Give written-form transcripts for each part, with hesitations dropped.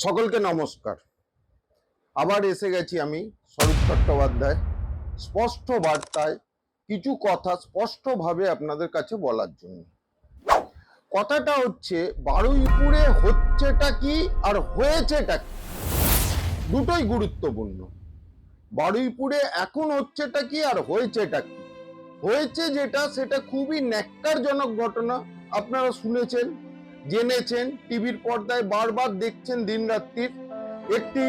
সকলকে নমস্কার। আবার এসে গেছি আমি স্বরূপ চট্টোপাধ্যায়, স্পষ্ট বার্তায় কিছু কথা স্পষ্টভাবে আপনাদের কাছে বলার জন্য। কথাটা হচ্ছে বারুইপুরে হচ্ছেটা কি আর হয়েছেটা কি, দুটোই গুরুত্বপূর্ণ। বারুইপুরে এখন হচ্ছেটা কি আর হয়েছেটা কি। হয়েছে যেটা, সেটা খুবই ন্যাক্কারজনক ঘটনা। আপনারা শুনেছেন, জেনেছেন, টিভির পর্দায় বারবার দেখছেন দিনরাত্রির। একটি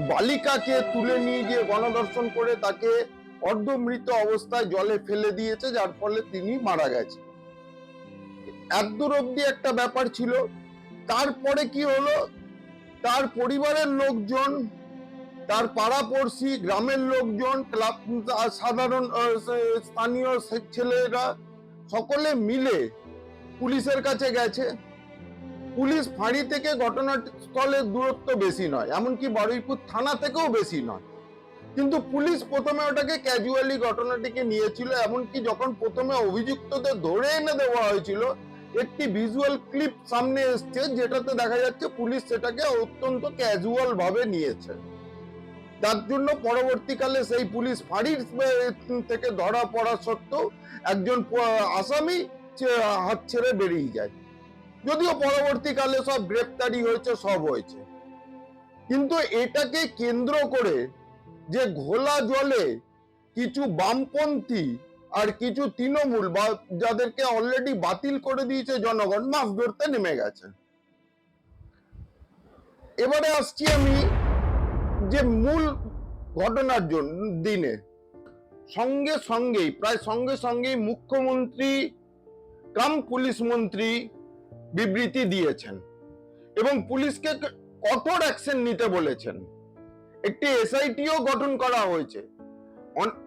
বালিকাকে তুলে নিয়ে গিয়ে গণধর্ষণ করে তাকে অর্ধমৃত অবস্থায় জলে ফেলে দিয়েছে, যার ফলে তিনি মারা গেছে। এতদূর অব্দি একটা ব্যাপার ছিল। তারপরে কি হলো, তার পরিবারের লোকজন, তার পাড়াপড়শি, গ্রামের লোকজন, সাধারণ স্থানীয় ছেলেরা সকলে মিলে পুলিশের কাছে গেছে। পুলিশ ফাঁড়ি থেকে ঘটনাস্থলের দূরত্ব বেশি নয়, এমনকি বারুইপুর থানা থেকেও বেশি নয়, কিন্তু পুলিশ প্রথমে ওটাকে ক্যাজুয়ালি ঘটনাটিকে নিয়েছিল। এমনকি যখন প্রথমে অভিযুক্তদের ধরে এনে দেওয়া হয়েছিল, একটি ভিজুয়াল ক্লিপ সামনে এসছে যেটাতে দেখা যাচ্ছে পুলিশ সেটাকে অত্যন্ত ক্যাজুয়াল ভাবে নিয়েছে। তার জন্য পরবর্তীকালে সেই পুলিশ ফাঁড়ির থেকে ধরা পড়া সত্ত্বেও একজন আসামি হাত ছেড়ে বেরিয়ে যায়। যদিও পরবর্তীকালে সব গ্রেপ্তারি হয়েছে, সব হয়েছে, কিন্তু এটাকে কেন্দ্র করে যে ঘোলা জলে কিছু বামপন্থী আর কিছু তৃণমূল বা যাদেরকে অলরেডি বাতিল করে দিয়েছে জনগণ, মাছ ধরতে নেমে গেছে। এবারে আসছি আমি যে মূল ঘটনার জন্য দিনে প্রায় সঙ্গে সঙ্গেই মুখ্যমন্ত্রী কাম পুলিশ মন্ত্রী বিবৃতি দিয়েছেন এবং পুলিশকে কঠোর অ্যাকশন নিতে বলেছেন। একটি এসআইটিও গঠন করা হয়েছে,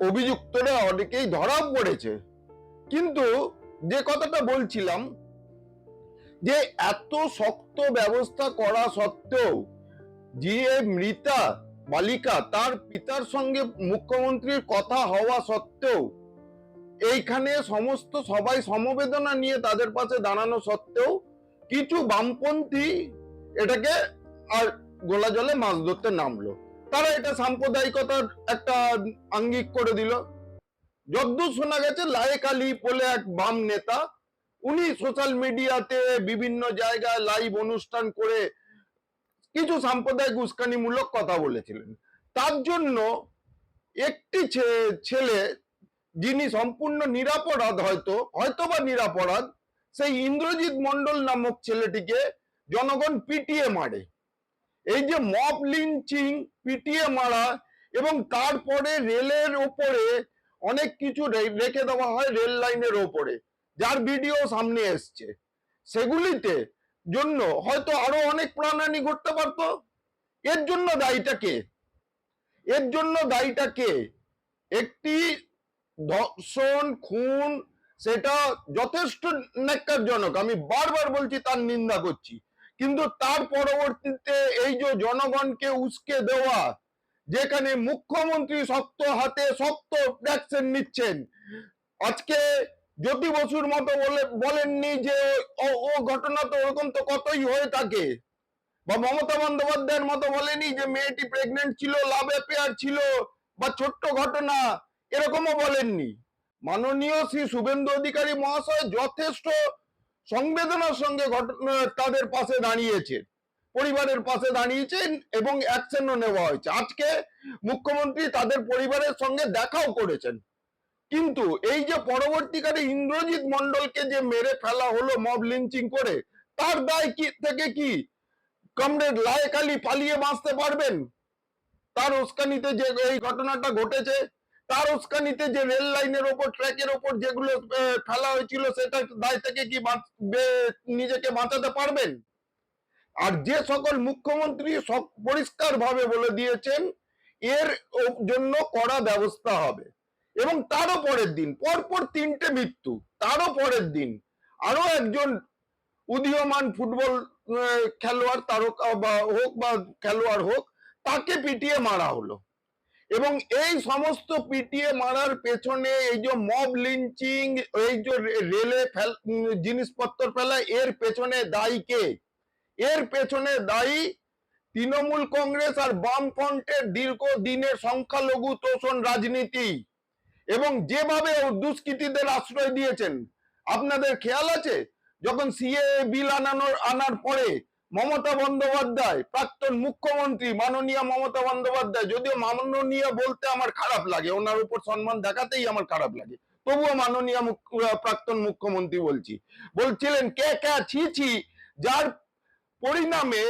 অভিযুক্তরা অনেকেই ধরা পড়েছে। কিন্তু যে কথাটা বলছিলাম, যে এত শক্ত ব্যবস্থা করা সত্ত্বেও যে মৃতা বালিকা, তার পিতার সঙ্গে মুখ্যমন্ত্রীর কথা হওয়া সত্ত্বেও, এইখানে সবাই সমবেদনা নিয়ে তাদের পাশে দাঁড়ানো সত্ত্বেও কিছু বামপন্থী এটাকে আর গোলা জলে মাছ ধরতে নামলো। তারা এটা সাম্প্রদায়িকতার একটা আঙ্গিক করে দিল। যদ্দূর শোনা গেছে, লায়েক আলী বলে এক বাম নেতা, উনি সোশ্যাল মিডিয়াতে বিভিন্ন জায়গায় লাইভ অনুষ্ঠান করে কিছু সাম্প্রদায়িক উস্কানিমূলক কথা বলেছিলেন। তার জন্য একটি ছেলে, যিনি সম্পূর্ণ নিরাপরাধ, হয়তো বা নিরাপরাধ, সেই ইন্দ্রজিৎ মন্ডল নামক ছেলেটিকে জনগণ পিটিয়ে মারে। এই যে মব লিঞ্চিং, পিটিয়ে মারা, এবং তারপরে রেলের ওপরে অনেক কিছু রেখে দেওয়া হয় রেল লাইনের ওপরে, যার ভিডিও সামনে এসছে, সেগুলিতে জন্য হয়তো আরো অনেক প্রাণহানি ঘটতে পারতো। এর জন্য দায়ীটা কে? এর জন্য দায়ীটা কে? একটি ধর্ষণ, খুন, সেটা যথেষ্ট ন্যাক্কারজনক, আমি বারবার বলছি, তার নিন্দা করছি। কিন্তু তার পরবর্তীতে এই যে জনগণকে উস্কে দেওয়া, যেখানে মুখ্যমন্ত্রী শক্ত হাতে শক্ত অ্যাকশন নিচ্ছেন। আজকে জ্যোতি বসুর মতো বলেননি যে ও ঘটনা তো ওরকম তো কতই হয়ে থাকে, বা মমতা বন্দ্যোপাধ্যায়ের মতো বলেনি যে মেয়েটি প্রেগনেন্ট ছিল, লাভ অ্যাফেয়ার ছিল, বা ছোট্ট ঘটনা, এরকমও বলেননি। মাননীয় শ্রী শুভেন্দু অধিকারী মহাশয় যথেষ্ট সংবেদনার সঙ্গে তাদের পাশে দাঁড়িয়েছেন, পরিবারের পাশে দাঁড়িয়েছেন, এবং অ্যাকশনও নেওয়া হয়েছে। আজকে মুখ্যমন্ত্রী তাদের পরিবারের সঙ্গে দেখাও করেছেন। কিন্তু এই যে পরবর্তীকালে ইন্দ্রজিৎ মন্ডলকে যে মেরে ফেলা হলো মব লিঞ্চিং করে, তার দায় কি থেকে কি কমরেড লায়েক আলী পালিয়ে বাঁচতে পারবেন? তার উস্কানিতে যে এই ঘটনাটা ঘটেছে, তার উস্কানিতে যে রেল লাইনের ওপর, ট্র্যাকের ওপর যেগুলো ফেলা হয়েছিল, সেটা দায় থেকে কি নিজেকে বাঁচাতে পারবেন? আর যে সকল মুখ্যমন্ত্রী সব পরিষ্কার ভাবে বলে দিয়েছেন এর জন্য কড়া ব্যবস্থা হবে, এবং তারও পরের দিন পরপর 3টে মৃত্যু, তারও পরের দিন আরো একজন উদীয়মান ফুটবল খেলোয়াড়, তারকা হোক বা খেলোয়াড় হোক, তাকে পিটিয়ে মারা হলো। এবং এই সমস্ত পিটিয়ে মারার পেছনে এই যে মব লিঞ্চিং, এই যে রেলে জিনিসপত্র ফেলা, এর পেছনে দায়ী কে? এর পেছনে দায়ী তৃণমূল কংগ্রেস আর বামফ্রন্টের দীর্ঘদিনের সংখ্যালঘু তোষণ রাজনীতি এবং যেভাবে দুষ্কৃতীদের আশ্রয় দিয়েছেন, আপনাদের খেয়াল আছে যখন সিএএ বিল আনার পরে মমতা বন্দ্যোপাধ্যায়, প্রাক্তন মুখ্যমন্ত্রী মাননীয় মমতা বন্দ্যোপাধ্যায়, যদিও মাননীয় বলতে আমার খারাপ লাগে, ওনার উপর সম্মান দেখাতেই আমার খারাপ লাগে, তবুও মাননীয় প্রাক্তন মুখ্যমন্ত্রী বলছিলেন কে কে ছি ছি, যার পরিণামে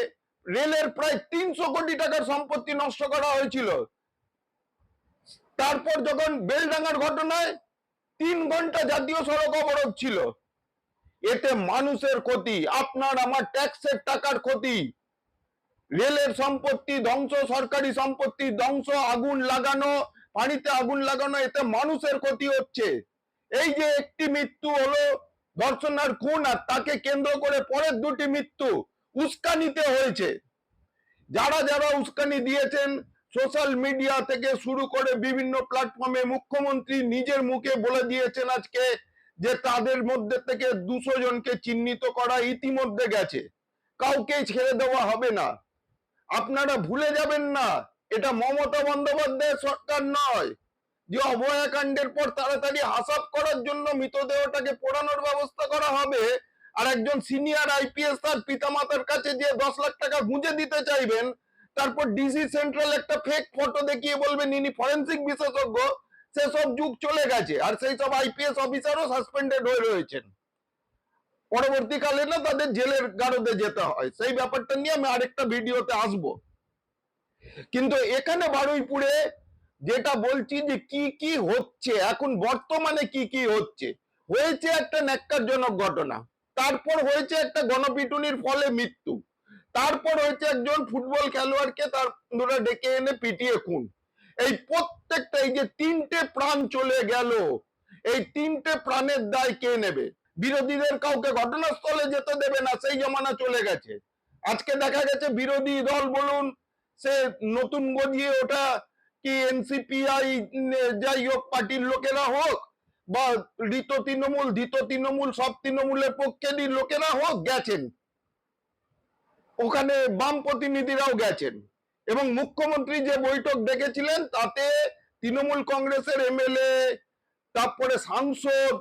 রেলের প্রায় 300 কোটি টাকার সম্পত্তি নষ্ট করা হয়েছিল। তারপর যখন বেলডাঙ্গার ঘটনায় 3 ঘন্টা জাতীয় সড়ক অবরোধ ছিল, এতে মানুষের ক্ষতি, আপনার আমার ট্যাক্সের টাকার ক্ষতি, রেলের সম্পত্তি ধ্বংস, সরকারি সম্পত্তি ধ্বংস, আগুন লাগানো, পানিতে আগুন লাগানো, এতে মানুষের ক্ষতি হচ্ছে। এই যে একটি মৃত্যু হলো ধর্ষণ আর খুন, আর তাকে কেন্দ্র করে পরের 2টি মৃত্যু উস্কানিতে হয়েছে। যারা যারা উস্কানি দিয়েছেন, সোশ্যাল মিডিয়া থেকে শুরু করে বিভিন্ন প্ল্যাটফর্মে, মুখ্যমন্ত্রী নিজের মুখে বলে দিয়েছেন আজকে যে তাদের মধ্যে থেকে 200 জনকে চিহ্নিত করা ইতিমধ্যে গেছে, কাউকে ছেড়ে দেওয়া হবে না। আপনারা ভুলে যাবেন না, এটা মমতা বন্দ্যোপাধ্যায়ের সরকার নয় যে অভয়াকাণ্ডের পর তাড়াতাড়ি হাসাব করার জন্য মৃতদেহটাকে পোড়ানোর ব্যবস্থা করা হবে, আর একজন সিনিয়র আইপিএস তার পিতামাতার কাছে যে 10 লাখ টাকা গুঁজে দিতে চাইবেন, তারপর ডিসি সেন্ট্রাল একটা ফেক ফটো দেখিয়ে বলবেন ইনি ফরেন্সিক বিশেষজ্ঞ, সেসব যুগ চলে গেছে। আর সেই সব আইপিএস অফিসারও সাসপেন্ডেড হয়ে রয়েছেন, পরবর্তীকালে না তাদের জেলের গারদে যেতে হয়। সেই ব্যাপারটা নিয়ে আমি আরেকটা ভিডিওতে আসবো। কিন্তু এখানে বারুইপুরে যেটা বলছি যে কি কি হচ্ছে এখন বর্তমানে, কি কি হচ্ছে, হয়েছে একটা ন্যাক্কারজনক ঘটনা, তারপর হয়েছে একটা গণপিটুনির ফলে মৃত্যু, তারপর হয়েছে একজন ফুটবল খেলোয়াড়কে তার বন্ধুরা ডেকে এনে পিটিয়ে খুন। এই প্রত্যেকটা, এই যে 3টে প্রাণ চলে গেল, এই 3টে প্রাণের দায় কে নেবে? বিরোধীদের কাউকে ঘটনাস্থলে যেতে দেবে না, সেই জমানা চলে গেছে। আজকে দেখা গেছে বিরোধী দল বলুন, সে নতুন গজিয়ে ওটা কি এনসিপিআই যাই হোক পার্টির লোকেরা হোক, বা ঋত তৃণমূল, ধৃত তৃণমূল, সব তৃণমূলের পক্ষেরই লোকেরা হোক, গেছেন ওখানে, বাম প্রতিনিধিরাও গেছেন, এবং মুখ্যমন্ত্রী যে বৈঠক ডেকেছিলেন তাতে তৃণমূল কংগ্রেসের এমএলএ, তারপরে সাংসদ,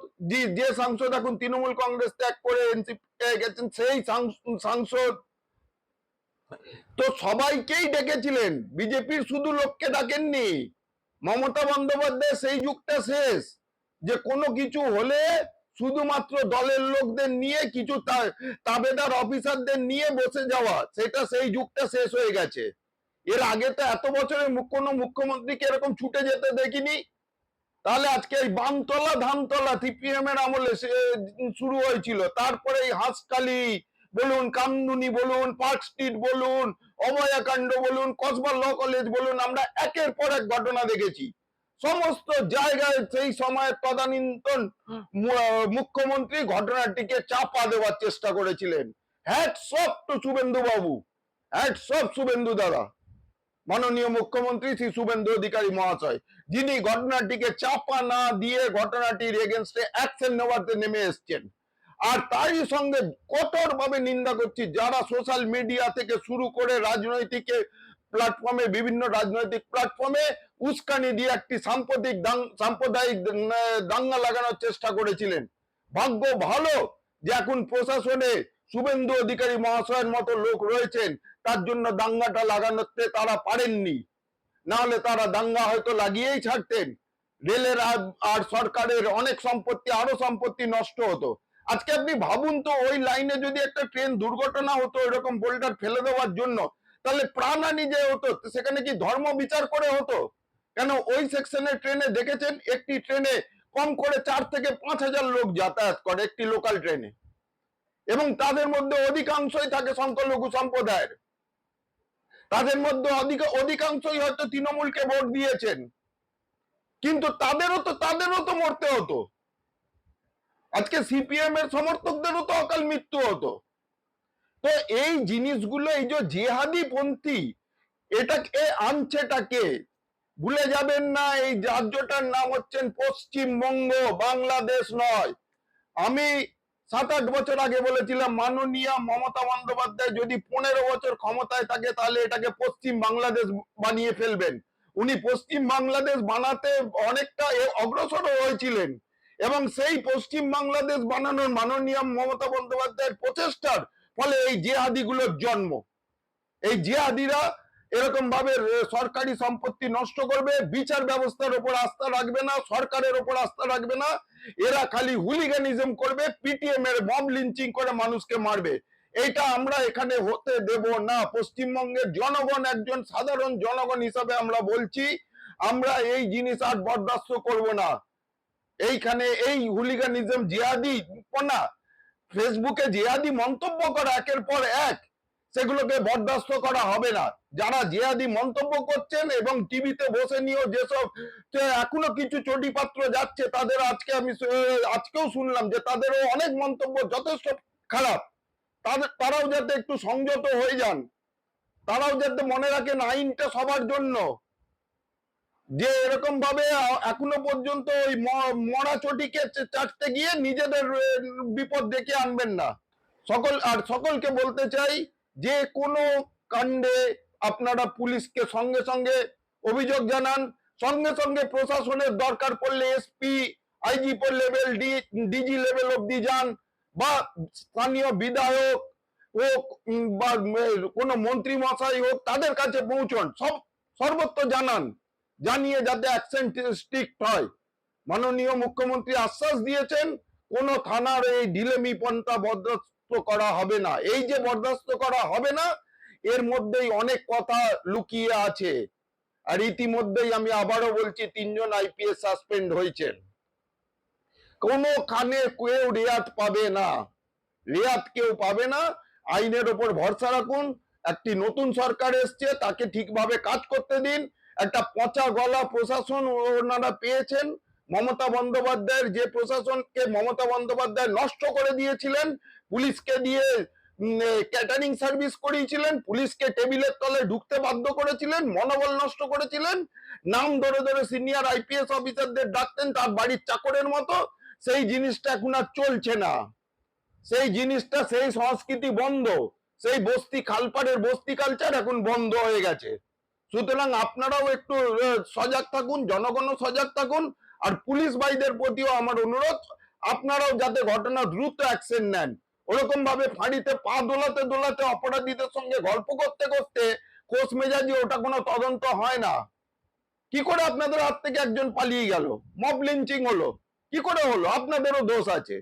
যে সাংসদ এখন তৃণমূল কংগ্রেস ত্যাগ করে এনসিপি গেছেন সেই সাংসদ, তো সবাইকেই ডেকেছিলেন, বিজেপির শুধু লোককে ডাকেননি। মমতা বন্দ্যোপাধ্যায় সেই যুগটা শেষ, যে কোনো কিছু হলে শুধুমাত্র দলের লোকদের নিয়ে, কিছু তাবেদার অফিসারদের নিয়ে বসে যাওয়া, সেটা সেই যুগটা শেষ হয়ে গেছে। এর আগে তো এত বছরে কোনো মুখ্যমন্ত্রীকে এরকম ছুটে যেতে দেখিনি। তাহলে আজকে এই বামতলা ধানতলা সিপিএম এর আমলে শুরু হয়েছিল, তারপরে এই হাঁসখালি বলুন, কামদুনি বলুন, পার্ক স্ট্রিট বলুন, অভয়াকাণ্ড বলুন, কসবা ল কলেজ বলুন, আমরা একের পর এক ঘটনা দেখেছি। সমস্ত জায়গায় সেই সময়ের তদানীন্তন মুখ্যমন্ত্রী ঘটনাটিকে চাপা দেওয়ার চেষ্টা করেছিলেন। হ্যাটস অফ টু শুভেন্দু বাবু, হ্যাটস অফ শুভেন্দু দাদা, মাননীয় মুখ্যমন্ত্রী শ্রী শুভেন্দু অধিকারী মহাশয়, যিনি ঘটনাটিকে চাপা না দিয়ে ঘটনাটির এগেনস্টে অ্যাকশন নেওয়াতে নেমে এসছেন। আর তারই সঙ্গে কঠোর ভাবে নিন্দা করছি যারা সোশ্যাল মিডিয়া থেকে শুরু করে রাজনৈতিক প্ল্যাটফর্মে, বিভিন্ন রাজনৈতিক প্ল্যাটফর্মে উস্কানি দিয়ে একটি সাম্প্রদায়িক দাঙ্গা লাগানোর চেষ্টা করেছিলেন। ভাগ্য ভালো যে এখন প্রশাসনে শুভেন্দু অধিকারী মহাশয়ের মতো লোক রয়েছেন, তার জন্য দাঙ্গাটা লাগানোতে তারা পারেননি, না হলে তারা দাঙ্গা হয়তো লাগিয়েই ছাড়তেন। রেলের আর সরকারের অনেক সম্পত্তি, আরো সম্পত্তি নষ্ট হতো। আজকে আপনি ভাবুন তো, ওই লাইনে যদি একটা ট্রেন দুর্ঘটনা হতো এরকম বোল্ডার ফেলে দেওয়ার জন্য, তাহলে প্রাণহানি যে হতো সেখানে কি ধর্ম বিচার করে হতো? কেন ওই সেকশনের ট্রেনে দেখেছেন, একটি ট্রেনে কম করে 4 থেকে 5 হাজার লোক যাতায়াত করে, একটি লোকাল ট্রেনে, এবং তাদের মধ্যে অধিকাংশই থাকে সংখ্যালঘু সম্প্রদায়ের, তাদের মধ্যে অধিকাংশই হয়তো তৃণমূলকে ভোট দিয়েছেন, কিন্তু তাদেরও তো মরতে হতো। আজকে সিপিএম এর সমর্থকদেরও তো অকাল মৃত্যু হতো। তো এই জিনিসগুলো, এই যে জেহাদি পন্থী, এটাকে আনছেটাকে ভুলে যাবেন না। এই রাজ্যটার নাম হচ্ছেন পশ্চিমবঙ্গ, বাংলাদেশ নয়। আমি 7-8 বছর আগে বলেছিলাম মাননীয় মমতা বন্দ্যোপাধ্যায় যদি 15 বছর ক্ষমতায় থাকে তাহলে এটাকে পশ্চিম বাংলাদেশ বানিয়ে ফেলবেন। উনি পশ্চিম বাংলাদেশ বানাতে অনেকটা অগ্রসর হয়েছিলেন এবং সেই পশ্চিম বাংলাদেশ বানানোর মাননীয় মমতা বন্দ্যোপাধ্যায়ের প্রচেষ্টার ফলে এই জেহাদিগুলোর জন্ম। এই জিহাদিরা এরকম ভাবে সরকারি সম্পত্তি নষ্ট করবে, বিচার ব্যবস্থার উপর আস্থা রাখবে না, সরকারের উপর আস্থা রাখবে না, এরা খালি হুলিগানিজম করবে, পিটিএম এর মব লিঞ্চিং করে মানুষকে মারবে। এইটা আমরা এখানে হতে দেব না। পশ্চিমবঙ্গের জনগণ, একজন সাধারণ জনগণ হিসাবে আমরা বলছি, আমরা এই জিনিস আর বরদাস্ত করব না। এইখানে এই হুলিগানিজম, জিহাদি না, ফেসবুকে জিহাদি মন্তব্য করা একের পর এক, সেগুলোকে বরদাস্ত করা হবে না। যারা জিহাদি মন্তব্য করছেন এবং টিভিতে বসে নিয়েও যেসব এখনো কিছু চটিপাত্র যাচ্ছে, তাদের আজকেও শুনলাম যে তাদেরও অনেক মন্তব্য যথেষ্ট খারাপ। তারাও যাতে একটু সংযত হয়ে যান, তারাও যাতে মনে রাখেন আইনটা সবার জন্য। যে এরকম ভাবে এখনো পর্যন্ত ওই মরা চটিকে চাটতে গিয়ে নিজেদের বিপদ ডেকে আনবেন না। সকলকে বলতে চাই, যে কোনো কাণ্ডে আপনারা পুলিশকে সঙ্গে সঙ্গে অভিযোগ জানান, সঙ্গে সঙ্গে প্রশাসনের দরকার পড়লে SP, IGP level, DG level অব্দি যান, বা স্থানীয় বিধায়ক হোক বা কোনো মন্ত্রী মশাই হোক, তাদের কাছে পৌঁছন, সর্বত্র জানান, জানিয়ে যাতে অ্যাকশন স্ট্রিক্ট হয়। মাননীয় মুখ্যমন্ত্রী আশ্বাস দিয়েছেন কোন থানার এই ঢিলেমি পন্থা বরদাস্ত করা হবে না। এই যে বরদাস্ত করা হবে না, এর মধ্যেই অনেক কথা লুকিয়ে আছে। আর ইতিমধ্যেই আমি আবারও বলছি, 3 জন আইপিএস সাসপেন্ড হয়েছেন। কোনোখানে কেউ রেয়াত পাবে না, রেয়াত কেউ পাবে না। আইনের ওপর ভরসা রাখুন। একটি নতুন সরকার এসছে, তাকে ঠিকভাবে কাজ করতে দিন। একটা পচা গলা প্রশাসন ওনারা পেয়েছেন। মমতা বন্দ্যোপাধ্যায়ের যে প্রশাসনকে মমতা বন্দ্যোপাধ্যায় নষ্ট করে দিয়েছিলেন, পুলিশকে দিয়ে ক্যাটারিং সার্ভিস করিয়েছিলেন, পুলিশকে টেবিলের তলে ঢুকতে বাধ্য করেছিলেন, মনোবল নষ্ট করেছিলেন, নাম ধরে ধরে সিনিয়র আইপিএস অফিসারদের ডাকতেন তার বাড়ির চাকরের মতো। সেই জিনিসটা এখন আর চলছে না। সেই জিনিসটা, সেই সংস্কৃতি বন্ধ। সেই বস্তি খালপাড়ের বস্তি কালচার এখন বন্ধ হয়ে গেছে। সুতরাং আপনারাও একটু সজাগ থাকুন, জনগণও সজাগ থাকুন। আর পুলিশ ভাইদের প্রতিও আমার অনুরোধ, আপনারাও যাতে ঘটনা দ্রুত অ্যাকশন নেন। ওরকম ভাবে ফাঁড়িতে পা দোলাতে দোলাতে অপরাধীদের সঙ্গে গল্প করতে করতে খোশ মেজাজি, ওটা কোনো তদন্ত হয় না। কি করে আপনাদের হাত থেকে একজন পালিয়ে গেল, মব লিঞ্চিং হলো, কি করে হলো? আপনাদেরও দোষ আছে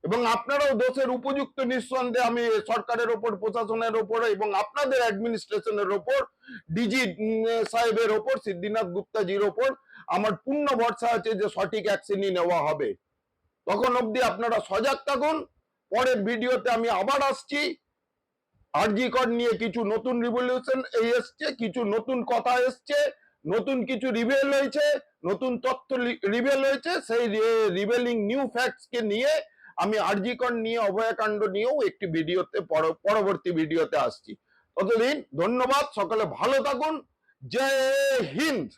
এবং আপনারাও দোষের উপযুক্ত। নিঃসন্দেহে আমি সরকারের ওপর, প্রশাসনের ওপর এবং আপনাদের অ্যাডমিনিস্ট্রেশনের ওপর, ডিজি সাহেবের ওপর, সিদ্ধিনাথ গুপ্তাজির ওপর আমার পূর্ণ ভরসা আছে যে সঠিক অ্যাকশনই নেওয়া হবে। তখন অবধি আপনারা সজাগ থাকুন। পরের ভিডিওতে আমি আবার আসছি। আরজি কর নিয়ে কিছু নতুন রিভলিউশন এসছে, কিছু নতুন কথা এসছে, নতুন কিছু রিভেল হয়েছে, নতুন তথ্য রিভেল হয়েছে। সেই রিভেলিং নিউ ফ্যাক্টস কে নিয়ে আমি আরজি কর নিয়ে, অভয়াকাণ্ড নিয়েও একটি ভিডিওতে পরবর্তী ভিডিওতে আসছি। ততদিন ধন্যবাদ, সকলে ভালো থাকুন। জয় হিন্দ।